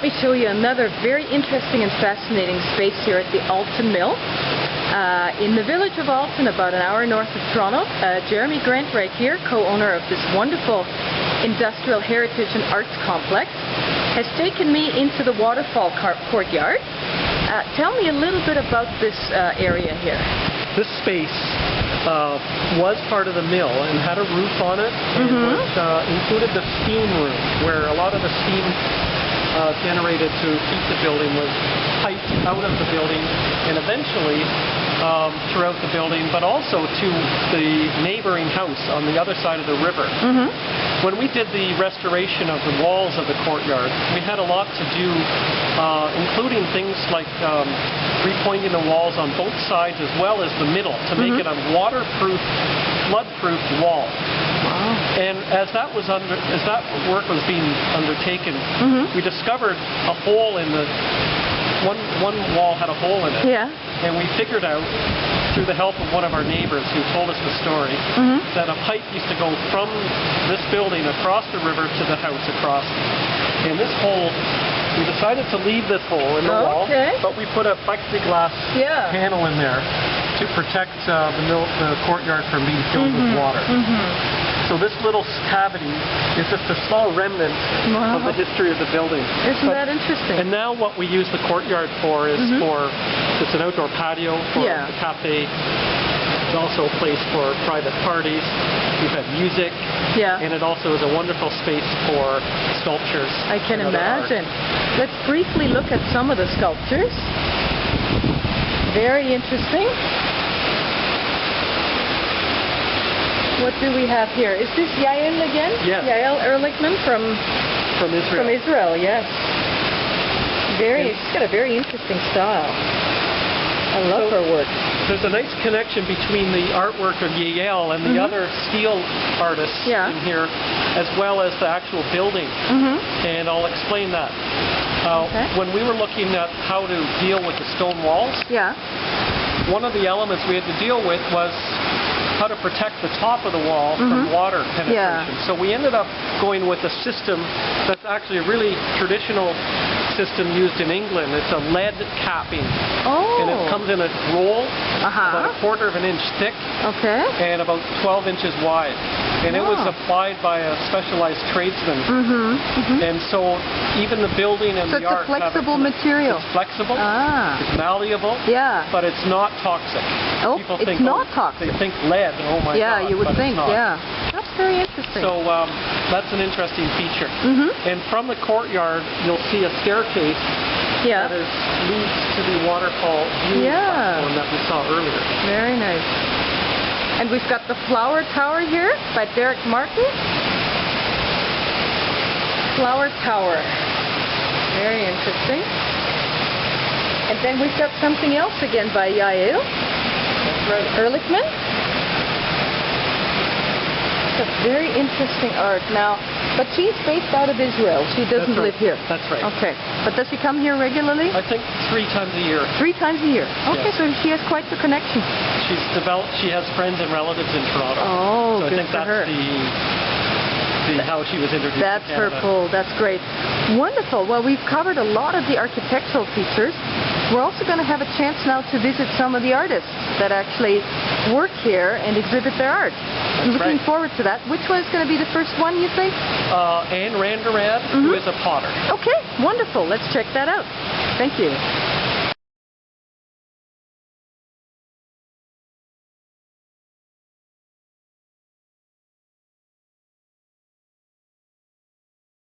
me show you another very interesting and fascinating space here at the Alton Mill. In the village of Alton, about an hour north of Toronto, Jeremy Grant right here, co-owner of this wonderful industrial heritage and arts complex, has taken me into the waterfall courtyard. Tell me a little bit about this area here. This space was part of the mill and had a roof on it, and included the steam room, where a lot of the steam generated to keep the building was piped out of the building and eventually throughout the building, but also to the neighboring house on the other side of the river. When we did the restoration of the walls of the courtyard, we had a lot to do, including things like repointing the walls on both sides as well as the middle to make it a waterproof, flood-proof wall. And as that work was being undertaken, we discovered a hole in the one wall had a hole in it. And we figured out, through the help of one of our neighbors who told us the story, that a pipe used to go from this building across the river to the house across. And this hole, we decided to leave this hole in the wall, but we put a plexiglass panel in there to protect the courtyard from being filled with water. So this little cavity is just a small remnant of the history of the building. Isn't that interesting? And now what we use the courtyard for is it's an outdoor patio for the cafe. It's also a place for private parties. We've had music. And it also is a wonderful space for sculptures. I can imagine. Let's briefly look at some of the sculptures. Very interesting. What do we have here? Is this Yael again? Yes. Yael Ehrlichman from Israel. From Israel, yes. She's got a very interesting style. I love her work. There's a nice connection between the artwork of Yael and the other steel artists in here, as well as the actual building. And I'll explain that. When we were looking at how to deal with the stone walls, one of the elements we had to deal with was how to protect the top of the wall from water penetration. So we ended up going with a system that's actually a really traditional system used in England. It's a lead capping. And it comes in a roll about a quarter of an inch thick and about 12 inches wide. And it was applied by a specialized tradesman. And so even the building and the art... So it's a flexible material. It's flexible, it's malleable, but it's not toxic. People think, not toxic. They think lead, oh my God. You would think, That's very interesting. So that's an interesting feature. And from the courtyard, you'll see a staircase that leads to the waterfall view platform that we saw earlier. Very nice. And we've got the Flower Tower here by Derek Martin. Flower Tower. Very interesting. And then we've got something else again by Yael Ehrlichman. It's a very interesting art now. But she's based out of Israel. She doesn't live here. That's right. Okay. But does she come here regularly? I think 3 times a year. 3 times a year. Okay, so she has quite the connection. She has friends and relatives in Toronto. So I think that's how she was introduced to Canada. That's her pull. That's great. Wonderful. Well, we've covered a lot of the architectural features. We're also going to have a chance now to visit some of the artists that actually work here and exhibit their art. I'm looking forward to that. Which one is going to be the first one, you think? Anne Randerad, who is a potter. Okay, wonderful. Let's check that out. Thank you.